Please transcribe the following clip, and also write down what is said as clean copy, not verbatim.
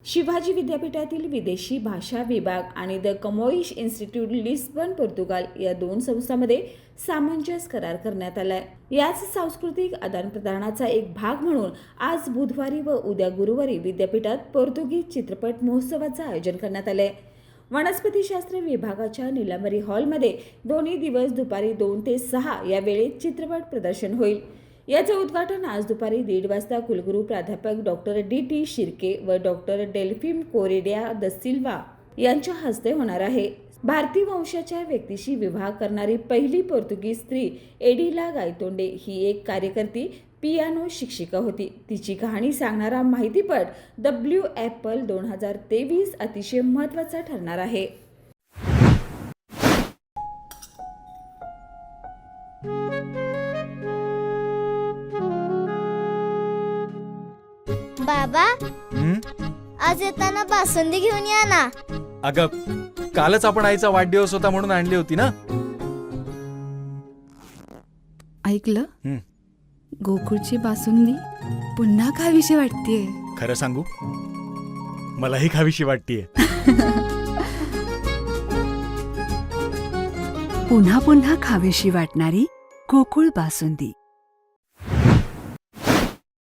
शिवाजी विद्यापीठातील विदेशी भाषा विभाग आणि द कमोइश इन्स्टिट्यूट लिस्बन पोर्तुगाल या दोन संस्थांमध्ये सामंजस्य करार करण्यात आलाय। याच सांस्कृतिक आदानप्रदानाचा एक भाग म्हणून आज बुधवारी व उद्या गुरुवारी विद्यापीठात पोर्तुगीज चित्रपट महोत्सवाचं आयोजन करण्यात आलंय। वनस्पतीशास्त्र विभागाच्या निलांबरी हॉलमध्ये दोन्ही दिवस दुपारी 2 ते 6 या वेळेत चित्रपट प्रदर्शन होईल। याचं उद्घाटन आज दुपारी 1:30 वाजता कुलगुरू प्राध्यापक डॉक्टर डी शिर्के व डॉक्टर डेल्फिन कोरेडिया द सिल्वा यांच्या हस्ते होणार आहे। भारतीय वंशाच्या व्यक्तीशी विवाह करणारी पहिली पोर्तुगीज स्त्री एडिला गायतोंडे ही एक कार्यकर्ती पियानो शिक्षिका होती। तिची कहाणी सांगणारा माहितीपट द ब्लू ॲपल 2023 अतिशय महत्त्वाचा ठरणार आहे। बाबा, आज येताना बासुंदी घेऊन या ना। अगं, कालच आपण आईचा वाढदिवस होता म्हणून आणली होती ना। ऐकलं, गोकुळची बासुंदी पुन्हा खावीशी वाटतेय। खरं सांगू, मलाही खावीशी वाटतेय। पुन्हा पुन्हा खावीशी वाटणारी गोकुळ बासुंदी।